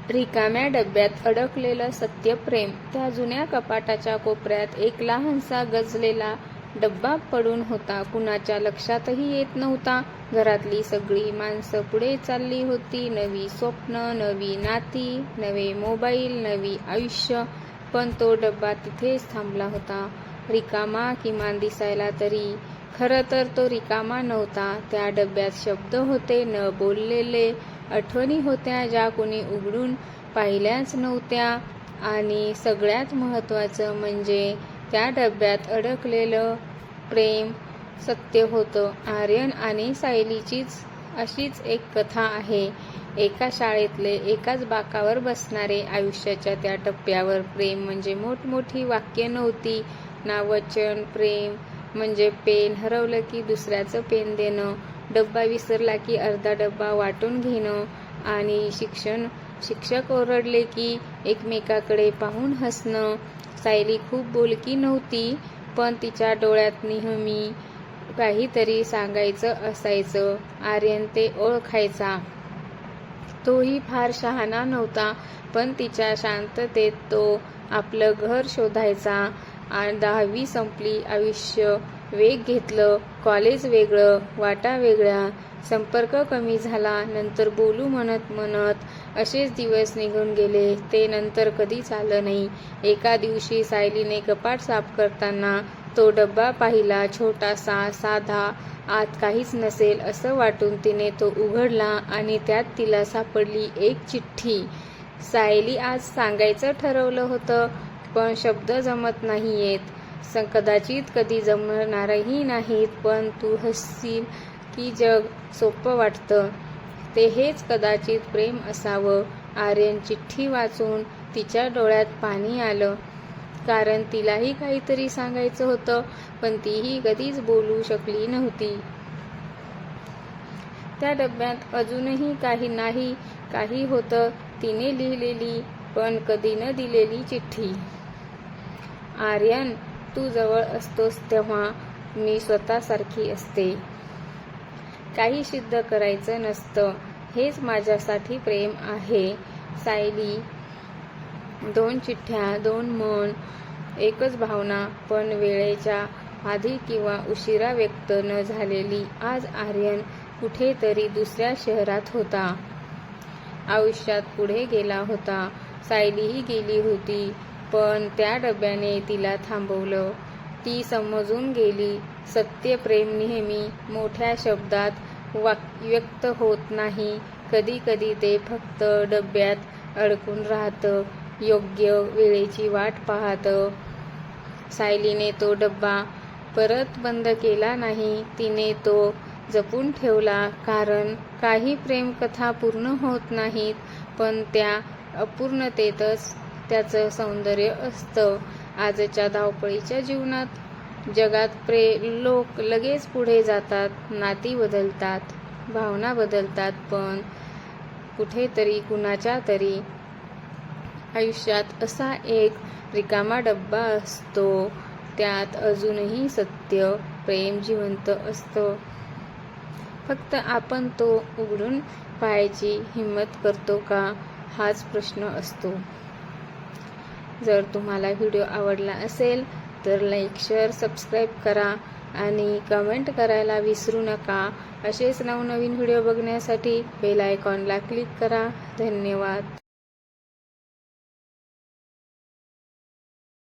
रिकाम्या डब्यात अडकलेलं सत्यप्रेम. त्या जुन्या कपाटाच्या कोपऱ्यात एक लहानसा गंजलेला डब्बा पडून होता. कुणाच्या लक्षातही येत नव्हता. घरातली सगळी माणसं पुढे चालली होती. नवी स्वप्न, नवी नाती, नवे मोबाईल, नवी आयुष्य. पण तो डब्बा तिथेच थांबला होता. रिकामा किमान दिसायला तरी. खरं तर तो रिकामा नव्हता. त्या डब्यात शब्द होते, न बोललेले. आठवणी होत्या ज्या कोणी उघडून पाहिल्याच नव्हत्या. आणि सगळ्यात महत्त्वाचं म्हणजे त्या डब्यात अडकलेलं प्रेम सत्य होतं. आर्यन आणि सायलीचीच अशीच एक कथा आहे. एका शाळेतले एकाच बाकावर बसणारे. आयुष्याच्या त्या टप्प्यावर प्रेम म्हणजे मोठमोठी वाक्य नव्हती ना वचन. प्रेम म्हणजे पेन हरवलं की दुसऱ्याचं पेन देणं, डब्बा विसरला की अर्धा डब्बा वाटून घेणं, आणि शिक्षक ओरडले की एकमेकाकडे पाहून हसणं. सायली खूप बोलकी नव्हती, पण तिच्या डोळ्यात नेहमी काहीतरी सांगायचं असायचं. आर्यन ते ओळखायचा. तोही फार शहाणा नव्हता, पण तिच्या शांततेत तो आपलं घर शोधायचा. 10वी संपली, आयुष्य वेग घेतलं. कॉलेज वेगळं, वाटा वेगळ्या, संपर्क कमी झाला. नंतर बोलू म्हणत म्हणत असेच दिवस निघून गेले. ते नंतर कधीच आलं नाही. एका दिवशी सायलीने कपाट साफ करताना तो डब्बा पाहिला. छोटासा, साधा, आत काहीच नसेल असं वाटून तिने तो उघडला आणि त्यात तिला सापडली एक चिठ्ठी. सायली आज सांगायचं ठरवलं होतं, पण शब्द जमत नाहीयेत. कदाचित कधी जमणारही नाहीत. पण तू हसशील की जग सोपं वाटतं. ते हेच कदाचित प्रेम असावं. आर्यन चिठ्ठी वाचून तिच्या डोळ्यात पाणी आलं. कारण तिलाही काहीतरी सांगायचं होतं, पण तीही कधीच बोलू शकली नव्हती. त्या डब्यात अजूनही काही होतं. तिने लिहिलेली पण कधी न दिलेली चिठ्ठी. आर्यन, तू जवळ असतोस तेव्हा मी स्वतःसारखी असते. काही सिद्ध करायचं नसतं. हेच माझ्यासाठी प्रेम आहे. सायली. 2 चिठ्ठ्या, 2 मन, एकच भावना, पण वेळेच्या आधी किंवा उशिरा व्यक्त न झालेली. आज आर्यन कुठेतरी दुसऱ्या शहरात होता. आयुष्यात पुढे गेला होता. सायलीही गेली होती. पण त्या डब्याने तिला थांबवलं. ती समजून गेली. सत्य प्रेम नेहमी मोठ्या शब्दात व्यक्त होत नाही. कधी कधी ते फक्त डब्यात अडकून राहतं, योग्य वेळेची वाट पाहतं. सायलीने तो डब्बा परत बंद केला नाही. तिने तो जपून ठेवला. कारण काही प्रेमकथा पूर्ण होत नाहीत, पण त्या अपूर्णतेतच त्याचं सौंदर्य असतं. आजच्या धावपळीच्या जगात लोक लगेच पुढे जातात. नाती बदलतात, भावना बदलतात, पण कुठेतरी कुणाच्या तरी आयुष्यात असा एक रिकामा डब्बा असतो. त्यात अजूनही सत्य प्रेम जिवंत असतं. फक्त आपण तो उघडून पाहायची हिंमत करतो का, हाच प्रश्न असतो. जर तुम्हाला व्हिडिओ आवडला असेल तर लाईक, शेअर, सबस्क्राईब करा आणि कमेंट करायला विसरू नका. असेच नवनवीन व्हिडिओ बघण्यासाठी बेल आयकॉनला क्लिक करा. धन्यवाद.